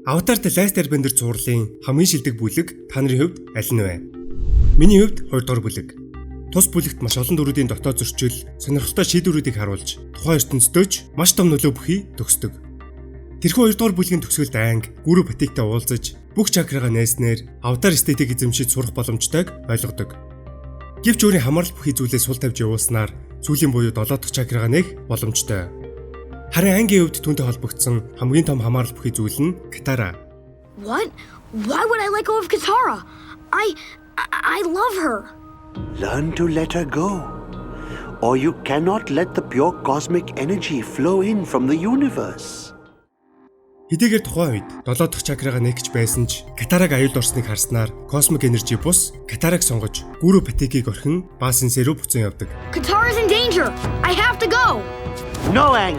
Avatar The Last Airbender зурлалын хамгийн шилдэг бүлэг та нарын хувьд аль нь вэ? Миний хувьд 2 дугаар бүлэг. Тус бүлэгт маш олон дүрүүдийн дотоод зөрчил, сонирхолтой шийдвэрүүдийг харуулж, тухайн ертөнцийн ч маш том нөлөө бүхий төгсдөг. Тэрхүү 2 дугаар бүлгийн төгсгөлд анги, гүрүү патиктай уулзаж, бүх чакрага нээснээр Avatar эстетик эзэмшиж сурах боломжтойг ойлгодог. Гэвч өөрийн хамаарал бүхий зүйлээ сул тавьж явуулснаар зүйлийн буюу 7 дахь чакрага нээх боломжтой. Харин ангийн хувьд түүнтэй холбогдсон хамгийн том хамаарал бүхий зүйл нь Katara. What? Why would I let go of Katara? I love her. Learn to let her go. Or you cannot let the pure cosmic energy flow in from the universe. Хэдийгээр тухайн үед 7 дахь чакрага нээх гэж байсан ч Катараг аюулд орсныг харснаар космик энержи бус Катараг сонгож гүрүү патикийг орхин баасын сэрүү буцан явдаг. Katara's in danger. I have to go. No, Aang.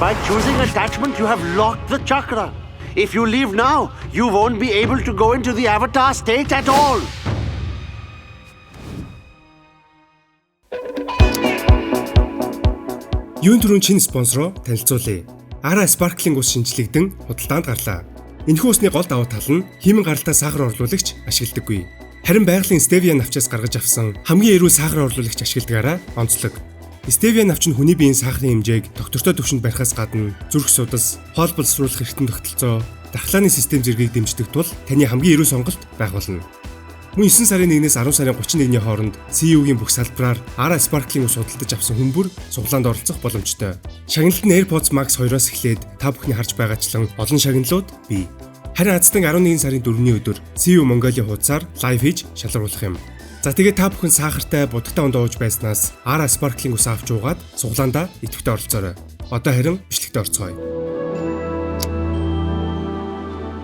By choosing attachment, you have locked the chakra. If you leave now, you won't be able to go into the avatar state at all. Юун түрүүн чин спонсороо танилцуулъя. Ara Sparkling ус шинжилэгдэн худалдаанд гарлаа. Энэхүү усны гол давуу тал нь хиймэн гаралтай сахар орлуулагч ашигладаггүй. Харин байгалийн стевиа навчаас гаргаж авсан хамгийн эрүүл сахар орлуулагч ашигладагаараа онцлог. Стевиа навч нь хүний биеийн сахарын хэмжээг доктортой түвшинд барихаас гадна зүрх судас, хоол боловсруулах эргэтэн тогтолцоо, дархлааны систем зэргийг дэмждэг тул таны хамгийн эрүүл сонголт байх болно. Мөн 9 сарын 1-ээс 10 сарын 31-ний хооронд CU-гийн бүх салбараар Ara Sparkling ус худалдаж авсан хүн бүр цуглаанд оролцох боломжтой. Шагналт нь AirPods Max 2-оос эхлээд та бүхний харж байгаачлан олон шагналууд бий. Харин азтан 11 сарын 4-ний өдөр CU Mongolia хуудасаар лайв хийж шалгаруулах юм. За тэгээд та бүхэн сахартай, будагтай унд ууж байснаас Ara Sparkling ус авч уугаад цуглаандаа идэвхтэй оролцоорой. Одоо харин бичлэгтээ орцгоё.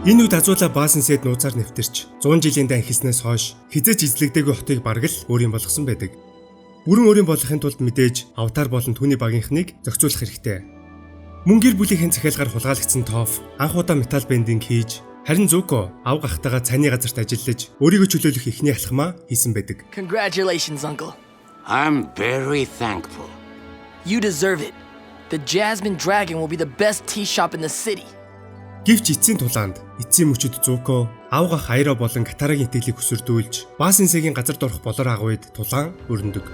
Энэ үед азуула баасан сэд нууцаар нэвтэрч 100 жилийн дан хийснээс хойш хизээч эзлэгдээгүй хотыг бараг л өөрийн болгосон байдаг. Бүрэн өөрийн болгохын тулд мэдээж Avatar болон түүний багийнхныг зохицуулах хэрэгтэй. Мөн гэр бүлийнхэн захиалгаар хулгайлагдсан Toph анх удаа метал бендинг хийж, харин Zuko ав гахтайгаа цайны газарт ажиллаж өөрийгөө чөлөөлөх эхний алхмаа хийсэн байдаг. Congratulations, Uncle. I'm very thankful. You deserve it. The Jasmine Dragon will be the best tea shop in the city. Гэвч эцсийн тулаанд эцсийн мөчөд Zuko ав гах Airo болон Kataraгийн итгэлийг өсөрдүүлж баасын сэгийн газарт орох болоор агуйд тулаан өрнөдөг.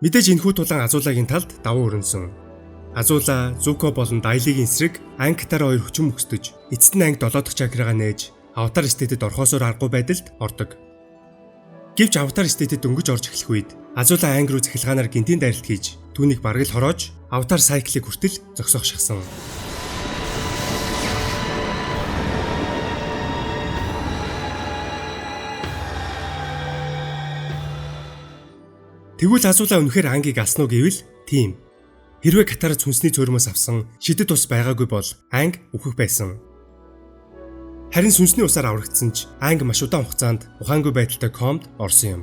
Мэдээж энэхүү тулаан Азуулагийн талд давуу өрнөсөн. Азуула, Zuko болон Dailyгийн эсрэг Aang Katara хоёр хүчин мөксдөж, эцэст нь Aang 7 дахь чакрага нээж Avatar эстетэд орхосоор аргагүй байдалд ордог. Гэвч Avatar эстетэд дөнгөж орж эхлэх үед Азуула Aang руу цахилгаанаар гинтийн дайралт хийж, түүнийг бараг л хороож Avatar cycle-ийг хүртэл зогсоох шахсан. Тэгвэл Азуула үнэхээр Aang-ыг алсан уу гэвэл тийм. Хэрвээ Katara цүнсний цөөрмөөс авсан шидэт ус байгаагүй бол Aang үхэх байсан. Харин сүнсний усаар аврагдсан ч Aang маш удаан хугацаанд ухаангүй байдалтай комд орсон юм.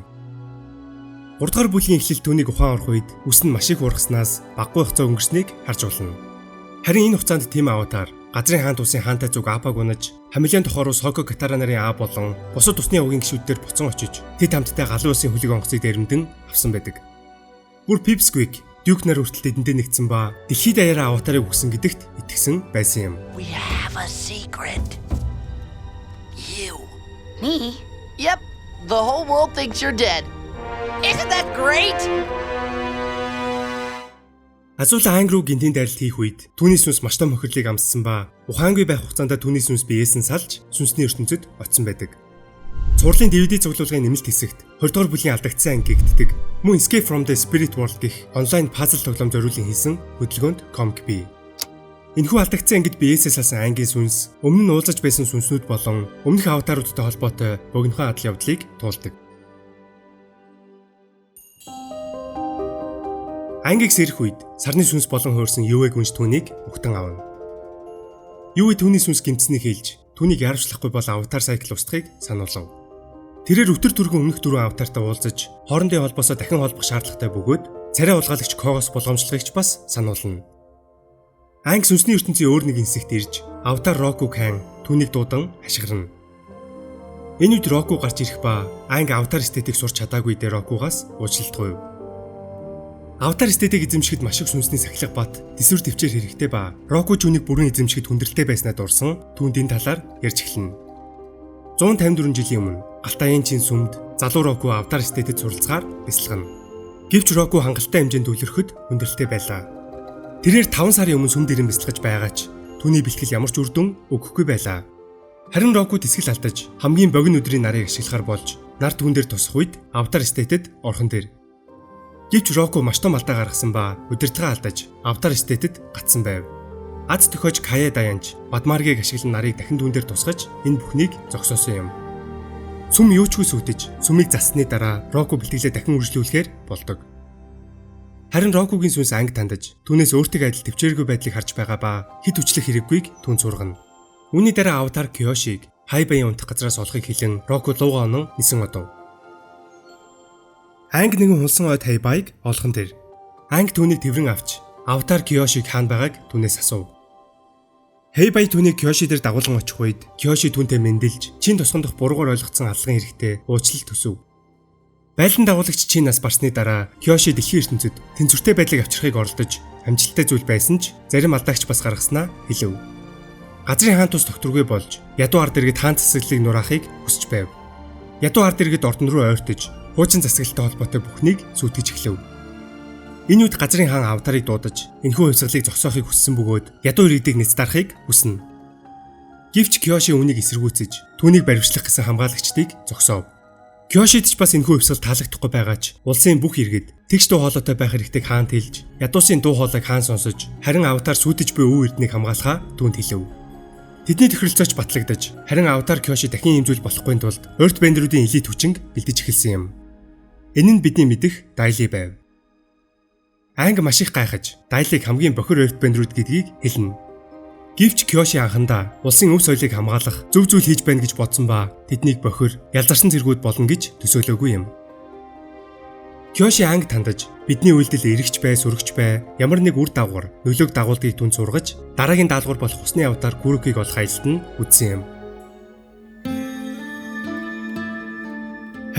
3 дугаар бүлгийн эхлэлт түүнийг ухаан орох үед үс нь маш их ургаснаас баггүй хугацаа өнгөрснийг харж болно. Харин энэ хугацаанд Team Avatar газрын хаант усын хаантай зүг Appa-г унаж, Хамилиан тохоор ус Hokko Katara нарын аа болон бусад усны угийн гишүүдээр буцан очиж, тэд хамтдаа галын усын хөлөг онгоцыг дэрэмдэн авсан байдаг. Бүр Pipsqueak, Duke нар хүртэл тэдэндээ нэгдсэн ба дэлхийд даяараа Avatar-ыг үгсэн гэдэгт итгэсэн байсан юм. We have a secret. You. Me? Yep, the whole world thinks you're dead. Isn't that great? Азуула Aang руу гинтийн дайралт хийх үед түүний сүнс маш том хохирлыг амссан ба ухаангүй байх хугацаанд түүний сүнс биеэс нь салж сүнсний ертөнцид очсон байдаг. Цувралын DVD цуглуулгын нэмэлт хэсэгт 20 дугаар бүлгийн алдагдсан анги гэгддэг. Мөн Escape from the Spirit World гэх онлайн пазл тоглоом зориулан хийсэн хөдөлгөөнд комик бий. Энэхүү алдагдсан ангид биеэсээ салсан Aang-ийн сүнс өмнө нь уулзаж байсан сүнснүүд болон өмнөх аватаруудтай холбоотой богинохон адал явдлыг туулдаг. Aang-ийг сэрэх үед сарны сүнс болон хуурсан Yuwe гүнж түүнийг угтан авна. Yuwe түүний сүнс гимцнийг хэлж түүнийг яарвчлахгүй бол Avatar cycle устгахыг сануулав. Тэрээр өтөр түргэн өмнөх дөрвөн аватартай уулзаж хоорондын холбоосоо дахин холбох шаардлагатай бөгөөд царай улгаалагч Kogos болгоомжлогыг ч бас сануулна. Aang сүнсний ертөнцийн өөр нэг хэсэгт ирж Avatar Roku Khan түүнийг дуудан хашгирна. Энэ үед Roku гарч ирэх ба Aang Avatar эстетик сурч чадаагүй дээр Roku-гаас уучлалтгүй. Аватар стедийг эзэмшихэд маш их сүнсний сахилга бат дэсвэр төвчээр хэрэгтэй ба Року Жүнийг бүрэн эзэмшихэд хүндрэлтэй байснаа дурсан түүнд энэ талаар ярьж эхэлнэ. 154 жилийн өмнө Алтайын чин сүмд залуу Року Аватар стедэд суралцахаар бясалгана. Гэвч Року хангалттай хэмжээнд төвлөрөхөд хүндрэлтэй байлаа. Тэрээр 5 сарын өмнө сүмд ирэн бясалгаж байгаа ч түүний бэлтгэл ямар ч үр дүн өгөхгүй байлаа. Харин Року тэсгэл алдаж хамгийн богино өдрийн нарыг ашиглахаар болж нар түүн дээр тусах үед Аватар стедэд орхон дээр. Гэвч Року маш том алдаа гаргасан ба удирдлагаа алдаж Аватар стедэд гатсан байв. Аз төхөж Кая Даянч Бадмаргийг ашиглан нарыг дахин түүн дээр тусгаж энэ бүхнийг зогсоосон юм. Сүм юучгүй сүтэж сүмийг зассны дараа Року бэлтгэлээ дахин үргэлжлүүлэхээр болдог. Харин Рокугийн сүнс анги тандаж түүнээс өөртөө адил төвчээргүй байдлыг харж байгаа ба хит хүчлэх хэрэггүйг түүнд сургана. Үүний дараа Аватар Кёшиг Хайбагийн унтах газраас олохыг хэлэн Року лууга онон нисэн одов. Анги нэгэн хулсан ойд Хайбагийг олхон тэр. Анги түүнийг тэврэн авч Аватар Кёшиг хаана байгааг түүнээс асуув. Хайбай түүнийг Кёши дээр дагуулan очих үед Кёши түүнтэй мэндэлж чин тусган дох буруугаар ойлгоцсон алган эрэхтэй уучлалт төсөв. Байлдан дагуулагч Чинаас барсны дараа Кёши дэлхийн ертөнцид тэнцвэртэй байдлыг авчрахыг оролдож амжилттай зүйл байсан ч зарим алдаагч бас гаргаснаа хэлв. Газрын хаан тус докторгүй болж ядуу ард иргэд хаан засаглалыг нураахыг хүсэж байв. Ядуу ард иргэд ордон руу ойртож хуучин засаглалтай холбоотой бүхнийг сүйтгэж эхлэв. Энэ үед газрын хаан Аватарыг дуудаж энэхүү хувьсгалыг зогсоохыг хүссэн бөгөөд ядуу иргэдийг нэц дарахыг хүснэ. Гэвч Кёши үүнийг эсэргүүцэж түүнийг баривчлах гэсэн хамгаалагчдыг зогсоов. Кёшид ч бас энэхүү хувьсгал таалагдахгүй байгаа ч улсын бүх иргэд тэгш дуу хоолойтой байх хэрэгтэйг хаанд хэлж ядуусын дуу хоолойг хаан сонсож харин Аватар сүйдэж буй үе эрднийг хамгаалахаа түүнд хэлв. Тэдний тохиролцооч батлагдаж харин Аватар Кёши дахин ийм зүйл болохгүй тулд Earth Bender-уудын элит хүчинг бэлдэж эхэлсэн юм. Энэ нь бидний мэдэх Дайли байв. Анги маш их гайхаж Дайлиг хамгийн бохир Earth Bender-ууд гэдгийг хэлнэ. Гэвч Кёши анхандаа улсын өв соёлыг хамгаалах зөв зүйл хийж байна гэж бодсон ба тэднийг бохир ялзарсан зэргүүд болно гэж төсөөлөөгүй юм. Кёши анги тандаж бидний үйлдэл эргэж бай, сүргэж бай, ямар нэг үр дагавар, нөлөөг дагуулдгийг түн сургаж дараагийн даалгавар болох усны Аватар Курукийг олох аялалд нь үдсэн юм.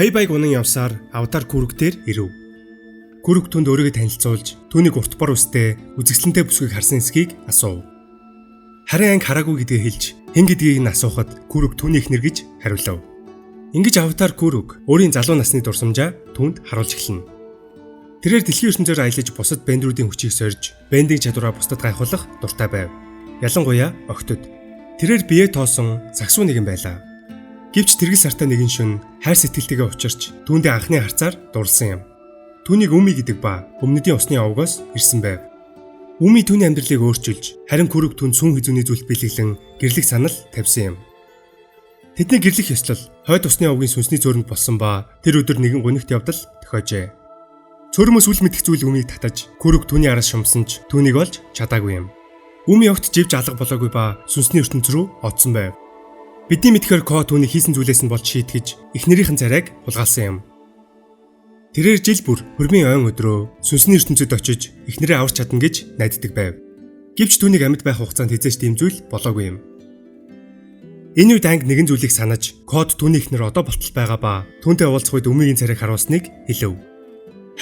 Хайбайг унан явсаар Аватар Курук дээр ирэв. Курук түнд өөрийгөө танилцуулж түүнийг урт бор үстэй үзэсгэлэнтэй бүсгийг харсан эсхийг асуув. Харин анги хараагүй гэдгээ хэлж хэн гэдгийг нь асуухад Курук түүний эхнэр гэж хариулав. Ингэж Аватар Курук өөрийн залуу насны дурсамжаа түүнд харуулж эхэлнэ. Тэрээр дэлхийн ертөнцөөр аялаж бусад бендерүүдийн хүчийг сорж, бендing чадвараа бусдад гайхуулах дуртай байв. Ялангуяа охтод. Тэрээр бие тоосон сагсуу нэгэн байлаа. Гэвч тэргэл сартаа нэгэн шөнө хайр сэтгэлтэйгээ учирч түүндээ анхны харцаар дурлсан юм. Түүнийг Үми гэдэг ба өмнөдийн усны овгоос ирсэн байв. Үми түүний амьдралыг өөрчилж, харин Курук түн сүн хизүүний зүйлд бэлэглэн гэрлэх санал тавьсан юм. Тэдний гэрлэх ёслол хойд усны овгийн сүнсний зөөрөнд болсон ба тэр өдөр нэгэн гонигт явдал тохиожээ. Цөөрмөс үл мэдэх зүйл Үмийг татаж, Курук түүний араас шумсан ч түүнийг олж чадаагүй юм. Үми огт живж алга болоогүй ба сүнсний ертөнц рүү одсон байв. Бидний мэдхээр Ко түүний хийсэн зүйлээс нь болж шийтгэж, эхнэрийнхэн царайг хулгайлсан юм. Тэрээр жил бүр хөрмийн ойн өдрөө сүнсний ертөнцөд очиж эхнэрээ аварч чадна гэж найддаг байв. Гэвч түүнийг амьд байх хугацаанд хизээч тийм зүйл болоогүй юм. Энэ үед анги нэгэн зүйлийг санаж, Код түүний эхнэр одоо болтол байгаа ба түүнтэй уулзах үед Үмигийн царайг харуулсныг хэлв.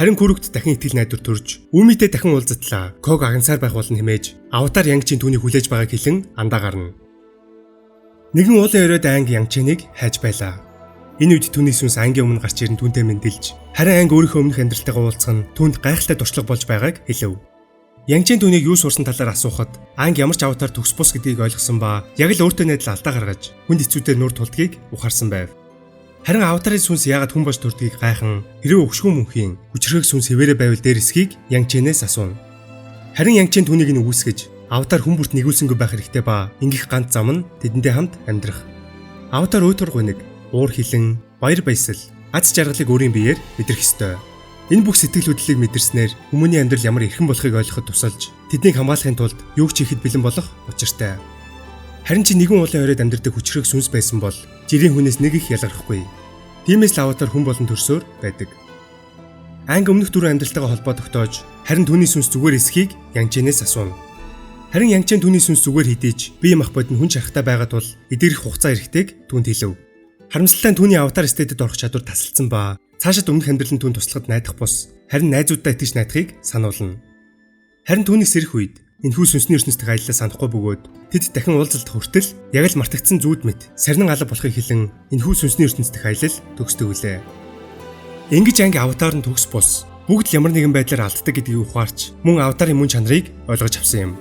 Харин Курукт дахин итгэл найдвар төрж, Үмитэй дахин уулзтлаа. Ког агансаар байх болно хэмээж Аватар Янгчийн түүнийг хүлээж байгааг хэлэн андаа гарна. Нэгэн уулын өрөөд анги Янгчийг хайж байлаа. Энэ үед түүний сүнс ангийн өмнө гарч ирэн түүнтэй мэндэлж, харин анги өөрийнхөө өмнөх амьдралтайгаа уулзах нь түүнд гайхалтай туршлага болж байгааг хэлв. Янгчийн түүнийг юу сурсан талаар асуухад анги ямар ч Аватар төгс бус гэдгийг ойлгосон ба яг л өөртөө найдал алдаа гаргаж хүнд хэцүүтэй нур тулдгийг ухаарсан байв. Харин Аватарын сүнс яагаад хүн болж төрдгийг гайхан хэрэг өгшгүй мөнхийн хүчрхэг сүнс хэвээрээ байвал дээр эсхийг Янгчинээс асууна. Харин Янгчин түүнийг нь үүсгэж Аватар хүн бүрт нэгүүлсэнгүй байх хэрэгтэй ба ингэх ганц зам нь тэдэндээ хамт амьдрах. Аватар өөтөр гуниг, уур хилэн, баяр баясал, аз жаргалыг өөрийн биеэр мэдрэх ёстой. Энэ бүх сэтгэл хөдлөлийг мэдэрснээр хүмүүний амьдрал ямар эрхэм болохыг ойлгоход тусалж тэднийг хамгаалахын тулд юу ч хийхэд бэлэн болох учиртай. Харин чи нэгэн уулын оройд амьдрдаг хүчрхэг сүнс байсан бол жирийн хүнээс нэг их ялгархгүй. Тиймээс л Аватар хүн болон төрсөөр байдаг. Анги өмнөх дөрвөн амьдралтайгаа холбоо тогтоож харин түүний сүнс зүгээр эсхийг Янгчинээс асууна. Харин Янгчин түүний сүнс зүгээр хідээж бие мах бодны хүн чарахтай байгаа тул эдгэрэх хугацаа эрэхтэйг түүнд хэлв. Харамсалтай нь түүний Аватар стедэд орох чадвар тасалдсан ба цаашид өмнөх амьдралын түүнд туслахад найдах бус харин найзуудтай итгэж найдахыг сануулна. Харин түүнийс ирэх үед энэхүү сүнсний ертөнцийн аяллаа санахгүй бөгөөд тэд дахин уулзалт хүртэл яг л мартагдсан зүуд мэт сарнин алга болохыг хэлэн энэхүү сүнсний ертөнцийн аялал төгсдөг үлээ. Ингэж анги аватар нь төгс бус бүгд ямар нэгэн байдлаар алддаг гэдгийг ухаарч мөн аватарын мөн чанарыг ойлгож авсан юм.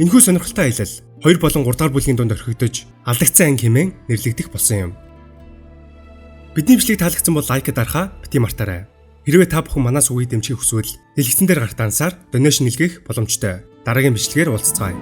Энэхүү сонирхолтой аялал 2 болон 3 дахь бүлгийн дунд орхигдож алдагдсан анги хэмээн нэрлэгдэх болсон юм. Бидний бичлэг таалагдсан бол лайк дарахаа бити мартаарай. Хэрвээ та бүхэн манаас үгийг дэмжих хүсвэл дэлгэцэн дээр гарах дансаар донешн илгээх боломжтой. Дараагийн бичлэгээр уулзцгаая.